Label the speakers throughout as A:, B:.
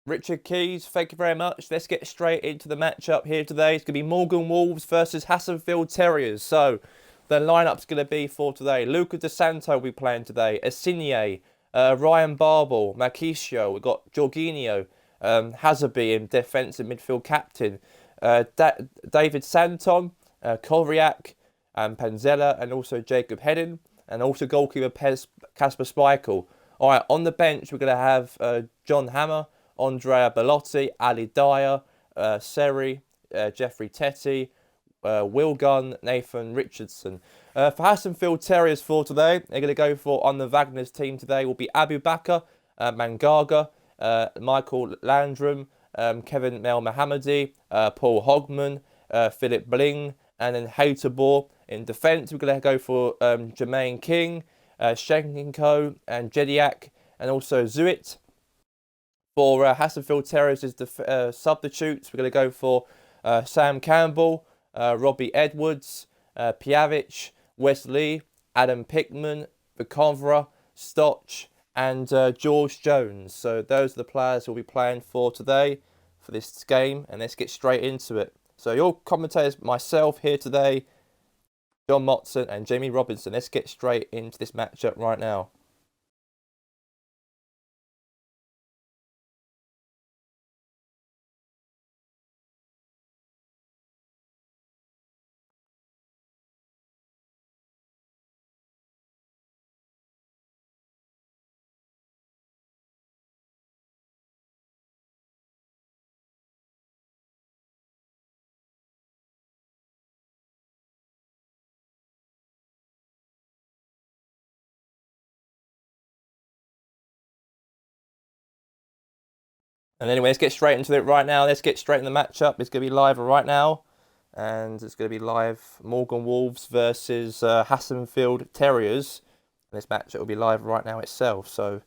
A: Richard Keys, thank you very much. Let's get straight into the matchup here today. It's going to be Morgan Wolves versus Hasenfield Terriers. So, the lineup's going to be for today. Luca De Santo will be playing today. Asigne, Ryan Barble, Marquisio. We've got Jorginho, Hazarby in defensive midfield captain. David Santon, Kovriak, Panzella, and also Jacob Hedden. And also goalkeeper Kasper Schmeichel. All right, on the bench, we're going to have John Hammer, Andrea Bellotti, Ali Dyer, Seri, Jeffrey Tetty, Will Gunn, Nathan Richardson. For Hasenfield Terriers for today, they're going to go for, on the Wagner's team today, will be Abu Bakr, Mangaga, Michael Landrum, Kevin Mel Mohammadi, Paul Hogman, Philip Bling, and then Haterbor. In defence, we're going to go for Jermaine King, Shenko, and Jediak, and also Zuit. For Hasenfield Terriers as the substitutes, we're going to go for Sam Campbell, Robbie Edwards, Piavich, Wesley, Adam Pickman, Vikovra, Stotch, and George Jones. So those are the players who will be playing for today for this game, and let's get straight into it. So your commentators, myself here today, John Motson and Jamie Robinson. Let's get straight into this matchup right now. And anyway, let's get straight into it right now. Let's get straight in the matchup. It's going to be live right now. And it's going to be live Morgan Wolves versus Hasenfield Terriers. And this matchup will be live right now itself. So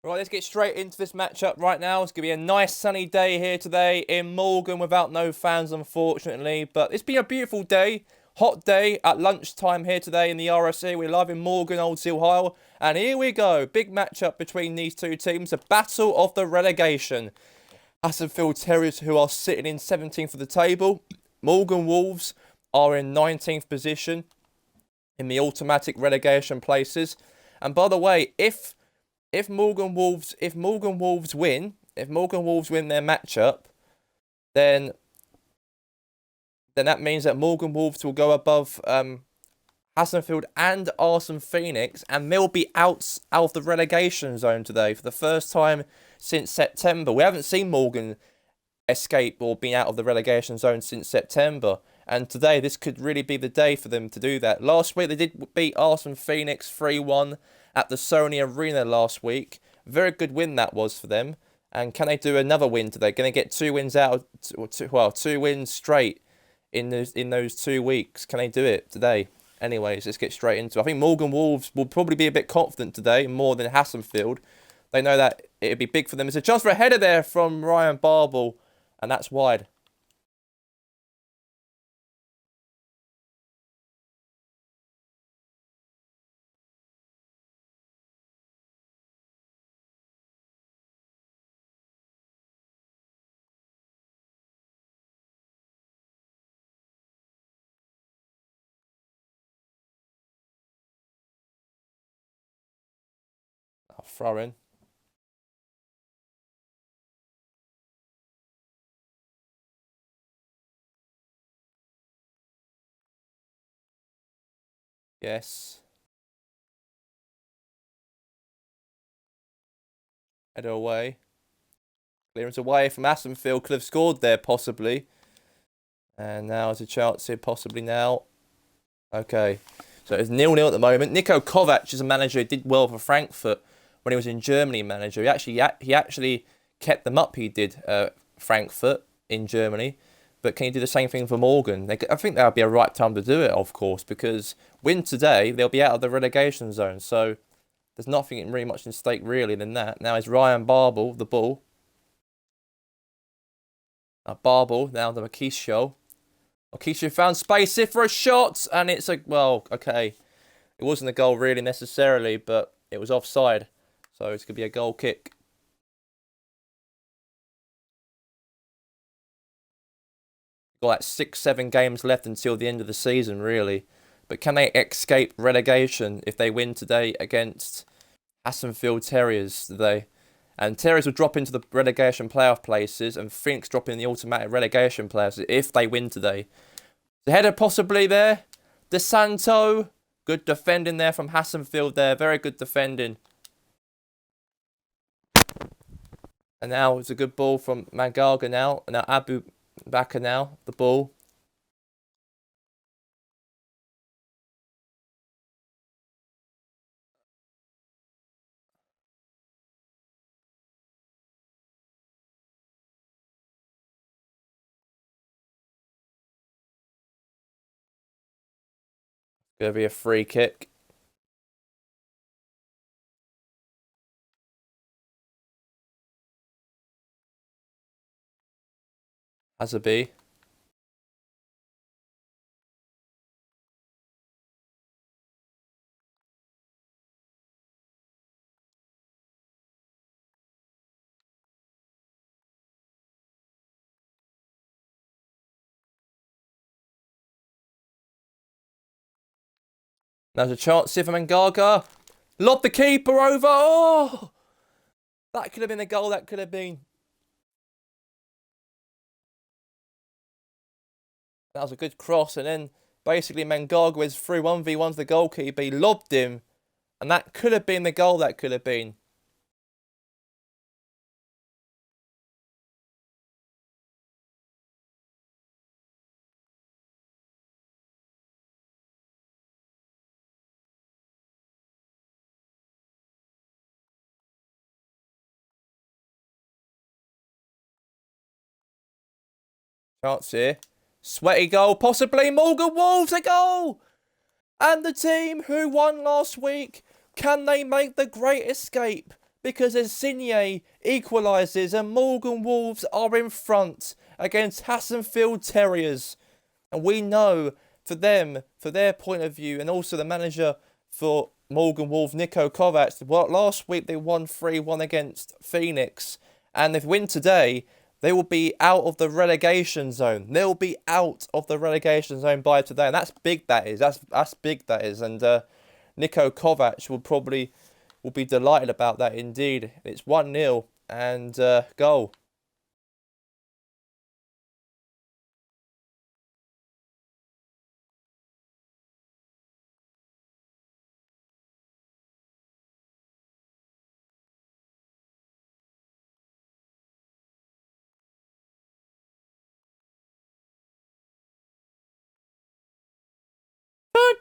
A: right, let's get straight into this matchup right now. It's going to be a nice sunny day here today in Morgan without no fans, unfortunately. But it's been a beautiful day, hot day at lunchtime here today in the RSC. We're live in Morgan, Old Seal Hile. And here we go. Big matchup between these two teams. A battle of the relegation. Hasenfield Terriers, who are sitting in 17th of the table. Morgan Wolves are in 19th position in the automatic relegation places. And by the way, if Morgan Wolves win their matchup, then that means that Morgan Wolves will go above Hasenfield and Arsenal Phoenix, and they'll be out of the relegation zone today for the first time since September. We haven't seen Morgan escape or been out of the relegation zone since September, and today this could really be the day for them to do that. Last week they did beat Arsenal Phoenix 3-1 at the Sony Arena last week. Very good win that was for them. And can they do another win today? Can they get 2 wins out, or 2 wins straight in those 2 weeks? Can they do it today? Anyways, let's get straight into it. I think Morgan Wolves will probably be a bit confident today, more than Hasenfield. They know that it'd be big for them. It's a chance for a header there from Ryan Barble. And that's wide. I'll throw in. Yes. Header away. Clearance away from Hasenfield. Could have scored there, possibly. And now there's a chance here, possibly now. Okay. So it's 0-0 at the moment. Niko Kovac is a manager who did well for Frankfurt when he was in Germany manager. He actually kept them up, he did, Frankfurt in Germany. But can you do the same thing for Morgan? I think that would be a right time to do it, of course, because win today, they'll be out of the relegation zone. So there's nothing really much in stake, really, than that. Now it's Ryan Babel, the ball. Babel, now the Makisho. Makisho found space here for a shot, and it's a, well, okay. It wasn't a goal really necessarily, but it was offside. So it's going to be a goal kick. Got like 6-7 games left until the end of the season, really. But can they escape relegation if they win today against Hasenfield Terriers today? And Terriers will drop into the relegation playoff places, and Finks drop in the automatic relegation playoffs if they win today. The header possibly there. De Santo, good defending there from Hasenfield there. Very good defending. And now it's a good ball from Mangaga now. Now Abu Bakr now, the ball. Going to be a free kick. Azabi. There's a chance here for Mangaga. Lob the keeper over. Oh! That could have been a goal. That could have been. That was a good cross. And then basically Mangaga is through 1v1 the goalkeeper. He lobbed him. And that could have been the goal. That could have been. Chance here. Sweaty goal, possibly. Morgan Wolves a goal! And the team who won last week, can they make the great escape? Because Insigne equalises and Morgan Wolves are in front against Hasenfield Terriers. And we know for them, for their point of view, and also the manager for Morgan Wolves, Niko Kovac, well, last week they won 3-1 against Phoenix. And if they win today, they will be out of the relegation zone. They'll be out of the relegation zone by today. And that's big, that is. That's big, that is. And Niko Kovac will be delighted about that indeed. It's 1-0 and goal.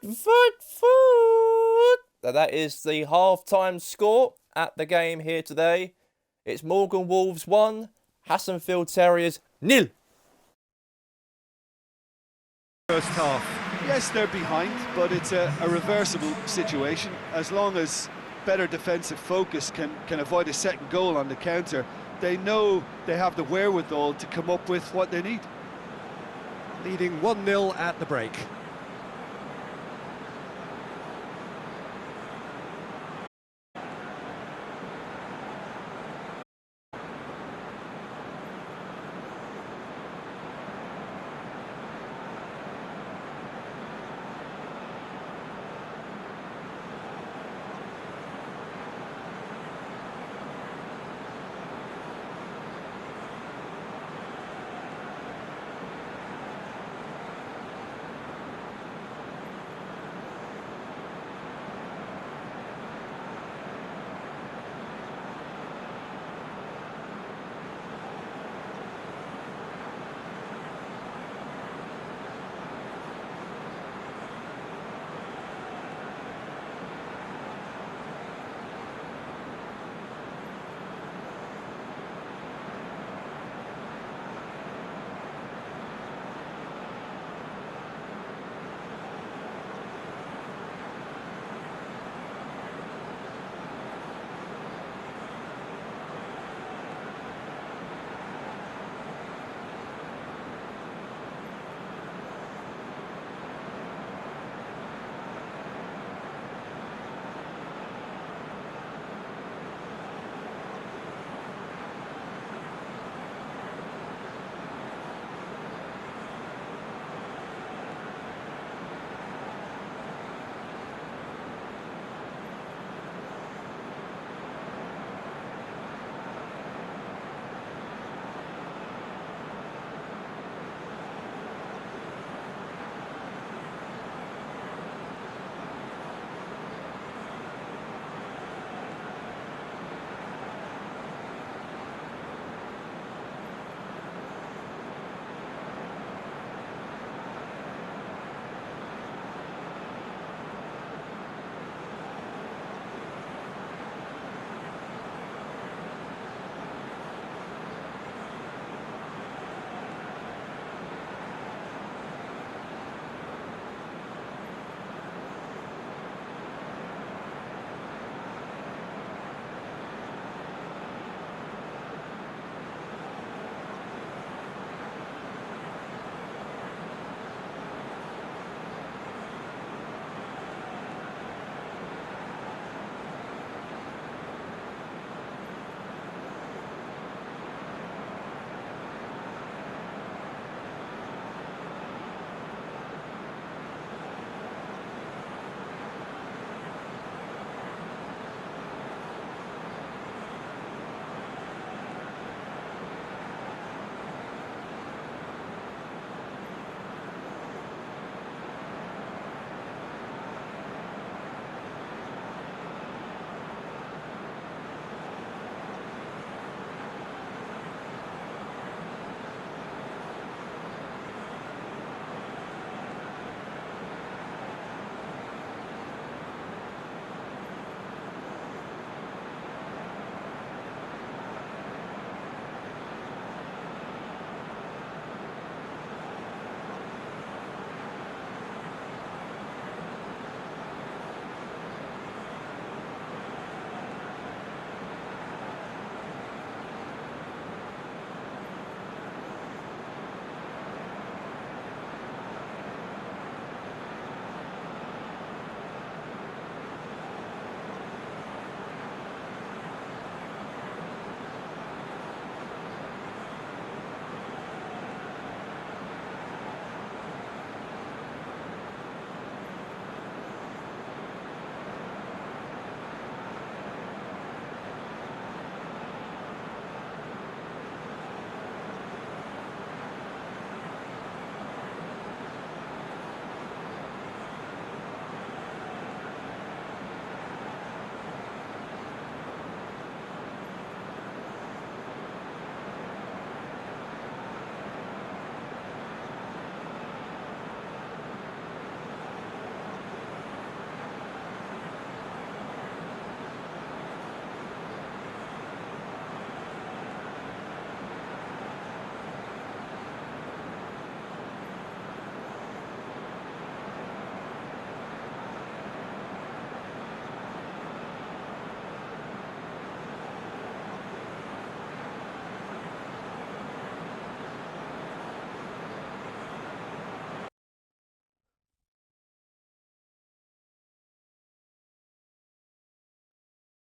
A: Foot. That is the half-time score at the game here today. It's Morgan Wolves 1, Hasenfield Terriers 0.
B: First half. Yes, they're behind, but it's a reversible situation. As long as better defensive focus can avoid a second goal on the counter, they know they have the wherewithal to come up with what they need.
C: Leading 1-0 at the break.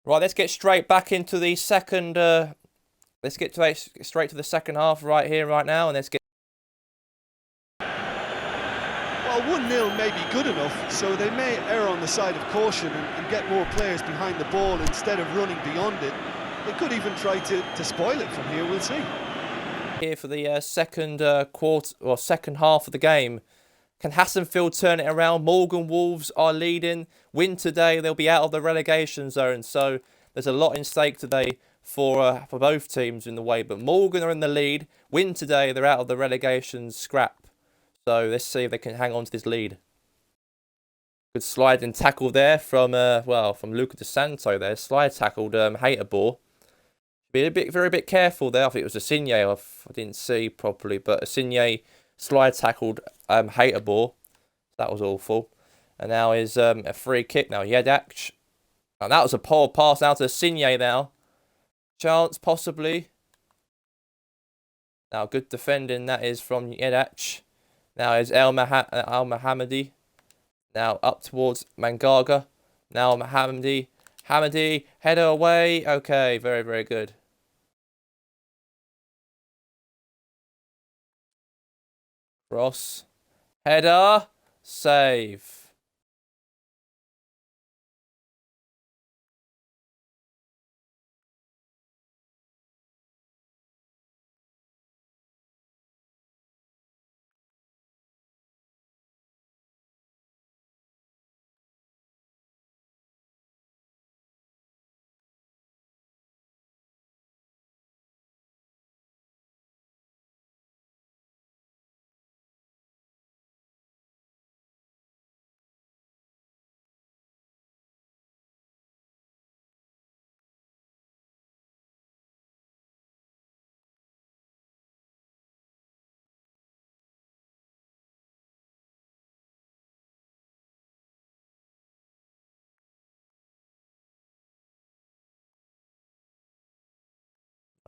A: Right, let's get straight back into the second. Let's get straight to the second half right here, right now, and let's get.
B: Well, 1-0 may be good enough, so they may err on the side of caution and get more players behind the ball instead of running beyond it. They could even try to spoil it from here, we'll see.
A: Here for the second quarter, or second half of the game. Can Hasenfield turn it around? Morgan Wolves are leading. Win today, they'll be out of the relegation zone. So there's a lot in stake today for both teams in the way. But Morgan are in the lead. Win today, they're out of the relegation scrap. So let's see if they can hang on to this lead. Good slide and tackle there from from Luca Di Santo there. Slide tackled Haterball. Be very bit careful there. I think it was Asinye. I didn't see properly, but Asinye slide tackled Haterball. That was awful. And now is a free kick now. Yedach. And that was a poor pass now to Asinye now. Chance possibly. Now good defending that is from Yedach. Now is Al Mohammadi. Now up towards Mangaga. Now Mohammadi. Hamadi. Header away. Okay, very, very good. Cross. Header. Save.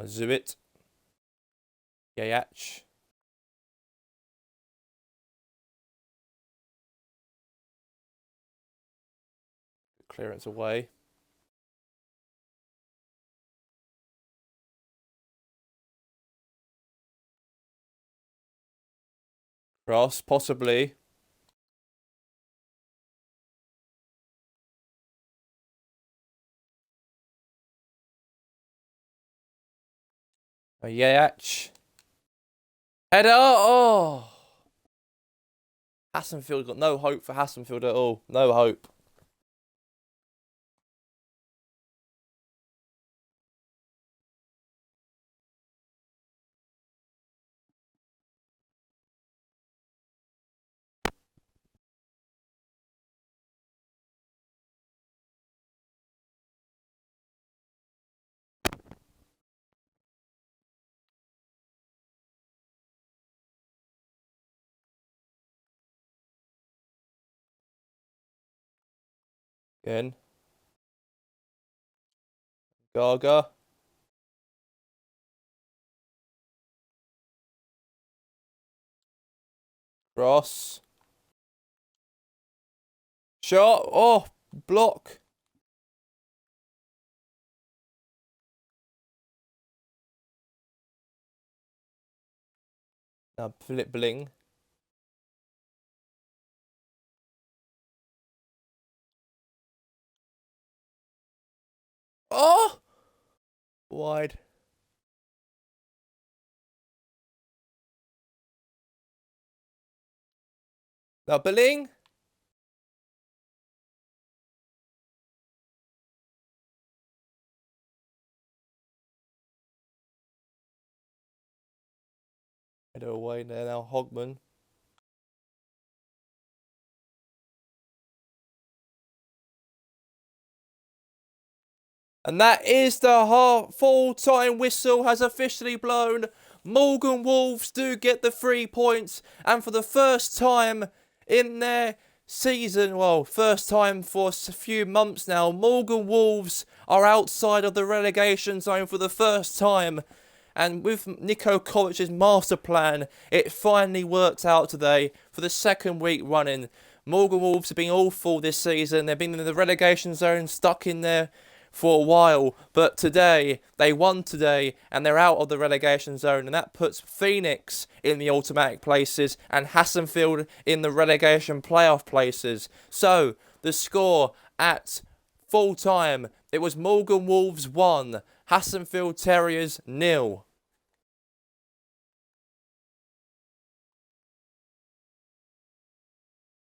A: Zuit. Yayach. Clearance away. Cross, possibly. Yayach. Header. Oh. Hasenfield got no hope for Hasenfield at all. No hope. Again. Gaga. Cross. Shot. Oh, block. Now Philip Bling. Oh! Wide. Now Bling. Header away there now, Hogman. And that is the full-time whistle has officially blown. Morgan Wolves do get the 3 points. And for the first time in their season, well, first time for a few months now, Morgan Wolves are outside of the relegation zone for the first time. And with Niko Kovic's master plan, it finally worked out today for the second week running. Morgan Wolves have been awful this season. They've been in the relegation zone, stuck in there for a while, but today, they won today, and they're out of the relegation zone, and that puts Phoenix in the automatic places, and Hasenfield in the relegation playoff places. So, the score at full time, it was Morgan Wolves 1, Hasenfield Terriers 0.